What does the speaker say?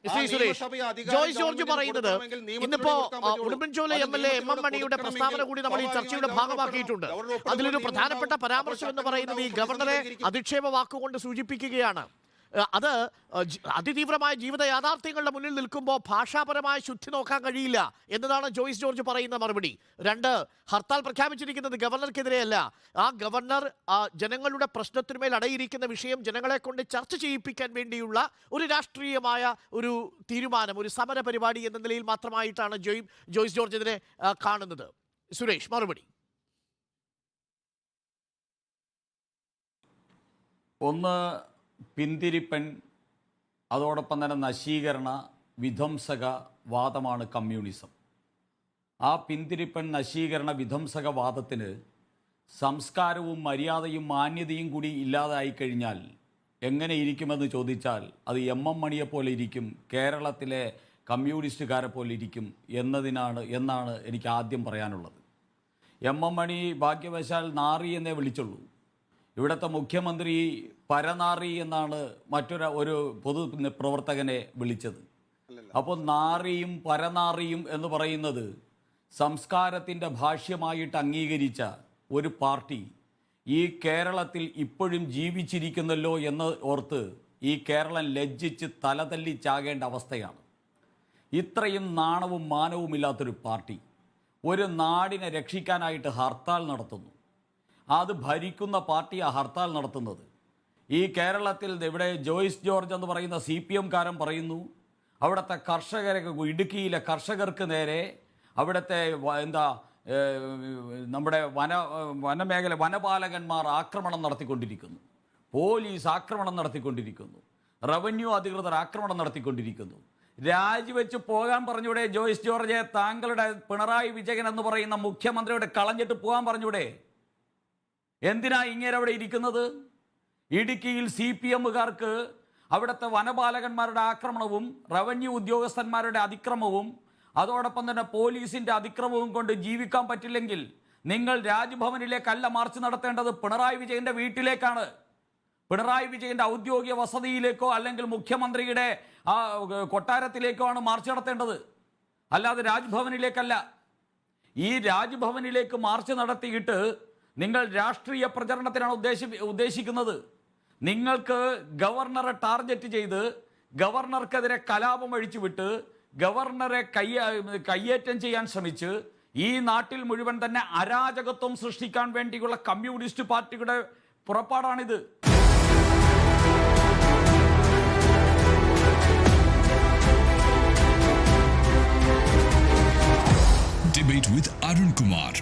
Shri Suresh, Joyce George പറയുന്നത് ഇന്നിപ്പോ Udumbanchola MLA MM മണിയുടെ പ്രസ്താവന കൂടി നമ്മൾ ഈ ചർച്ചയുടെ ഭാഗമാക്കിയിട്ടുണ്ട്. അതിലൊരു പ്രധാനപ്പെട്ട പരാമർശം എന്ന് പറയുന്നത് ഈ ഗവർണറെ അധിക്ഷേപ വാക്കുകൊണ്ട് സൂചിപ്പിക്കുകയാണ്. അത് അതിതീവ്രമായ ജീവിത യാഥാർത്ഥ്യങ്ങളുടെ മുന്നിൽ നിൽക്കുമ്പോൾ ഭാഷാപരമായ ശുദ്ധി നോക്കാൻ കഴിയില്ല എന്നതാണ് ജോയ്സ് ജോർജ് പറയുന്ന മറുപടി. 2, ഹർത്താൽ പ്രഖ്യാപിച്ചിരിക്കുന്നത് ഗവർണർക്കെതിരെയല്ല. ആ ഗവർണർ ജനങ്ങളുടെ പ്രശ്നത്തിന്മേൽ അടയിരിക്കുന്ന വിഷയം ജനങ്ങളെ കൊണ്ട് ചർച്ച ചെയ്യിപ്പിക്കാൻ വേണ്ടിയുള്ള ഒരു രാഷ്ട്രീയമായ ഒരു തീരുമാനം, ഒരു സമര പരിപാടി എന്ന നിലയിൽ മാത്രമായിട്ടാണ് ജോയ്സ് ജോർജ് ഇതിനെ കാണുന്നത്. സുരേഷ്, മറുപടി. ഒന്ന്, പിന്തിരിപ്പൻ, അതോടൊപ്പം തന്നെ നശീകരണ വിധ്വംസക വാദമാണ് കമ്മ്യൂണിസം. ആ പിന്തിരിപ്പൻ നശീകരണ വിധ്വംസക വാദത്തിന് സംസ്കാരവും മര്യാദയും മാന്യതയും കൂടി ഇല്ലാതായി കഴിഞ്ഞാൽ എങ്ങനെ ഇരിക്കുമെന്ന് ചോദിച്ചാൽ അത് MM മണിയെപ്പോലെ ഇരിക്കും, കേരളത്തിലെ കമ്മ്യൂണിസ്റ്റുകാരെ പോലെ ഇരിക്കും എന്നാണ് എനിക്ക് ആദ്യം പറയാനുള്ളത്. MM മണി ഭാഗ്യവശാൽ നാറി എന്നേ വിളിച്ചുള്ളൂ. ഇവിടുത്തെ മുഖ്യമന്ത്രി പരനാറി എന്നാണ് ഒരു പൊതു പ്രവർത്തകനെ വിളിച്ചത്. അപ്പോൾ നാറിയും പരനാറിയും എന്ന് പറയുന്നത് സംസ്കാരത്തിൻ്റെ ഭാഷ്യമായിട്ട് അംഗീകരിച്ച ഒരു പാർട്ടി ഈ കേരളത്തിൽ ഇപ്പോഴും ജീവിച്ചിരിക്കുന്നല്ലോ എന്ന് ഓർത്ത് ഈ കേരളം ലജ്ജിച്ച് തലതല്ലിച്ചാകേണ്ട അവസ്ഥയാണ്. ഇത്രയും നാണവും മാനവും ഇല്ലാത്തൊരു പാർട്ടി ഒരു നാടിനെ രക്ഷിക്കാനായിട്ട് ഹർത്താൽ നടത്തുന്നു. അത് ഭരിക്കുന്ന പാർട്ടിയാണ് ഹർത്താൽ നടത്തുന്നത്. ഈ കേരളത്തിൽ ഇവിടെ ജോയ്സ് ജോർജ് എന്ന് പറയുന്ന CPM-കാരൻ പറയുന്നു അവിടുത്തെ ഇടുക്കിയിലെ കർഷകർക്ക് നേരെ അവിടുത്തെ നമ്മുടെ വനപാലകന്മാർ ആക്രമണം നടത്തിക്കൊണ്ടിരിക്കുന്നു, പോലീസ് ആക്രമണം നടത്തിക്കൊണ്ടിരിക്കുന്നു, റവന്യൂ അധികൃതർ ആക്രമണം നടത്തിക്കൊണ്ടിരിക്കുന്നു. രാജിവെച്ച് പോകാൻ പറഞ്ഞൂടെ ജോയ്സ് ജോർജ്? താങ്കളുടെ പിണറായി വിജയൻ എന്ന് പറയുന്ന മുഖ്യമന്ത്രിയോട് കളഞ്ഞിട്ട് പോകാൻ പറഞ്ഞൂടെ? എന്തിനാ ഇങ്ങനെ അവിടെ ഇരിക്കുന്നത്? ഇടുക്കിയിൽ CPM-കാർക്ക് അവിടുത്തെ വനപാലകന്മാരുടെ ആക്രമണവും റവന്യൂ ഉദ്യോഗസ്ഥന്മാരുടെ അതിക്രമവും അതോടൊപ്പം തന്നെ പോലീസിൻ്റെ അതിക്രമവും കൊണ്ട് ജീവിക്കാൻ പറ്റില്ലെങ്കിൽ നിങ്ങൾ രാജ്ഭവനിലേക്കല്ല മാർച്ച് നടത്തേണ്ടത്, പിണറായി വിജയൻ്റെ വീട്ടിലേക്കാണ്. പിണറായി വിജയൻ്റെ ഔദ്യോഗിക വസതിയിലേക്കോ അല്ലെങ്കിൽ മുഖ്യമന്ത്രിയുടെ കൊട്ടാരത്തിലേക്കോ ആണ് മാർച്ച് നടത്തേണ്ടത്, അല്ലാതെ രാജ്ഭവനിലേക്കല്ല. ഈ രാജ്ഭവനിലേക്ക് മാർച്ച് നടത്തിയിട്ട് നിങ്ങൾ രാഷ്ട്രീയ പ്രചരണത്തിനാണ് ഉദ്ദേശിക്കുന്നത്. നിങ്ങൾക്ക് ഗവർണറെ ടാർഗറ്റ് ചെയ്ത് ഗവർണർക്കെതിരെ കലാപം അഴിച്ചുവിട്ട് ഗവർണറെ കയ്യേറ്റം ചെയ്യാൻ ശ്രമിച്ച് ഈ നാട്ടിൽ മുഴുവൻ തന്നെ അരാജകത്വം സൃഷ്ടിക്കാൻ വേണ്ടിയുള്ള കമ്മ്യൂണിസ്റ്റ് പാർട്ടിയുടെ പുറപ്പാടാണിത്. Debate with Arun Kumar.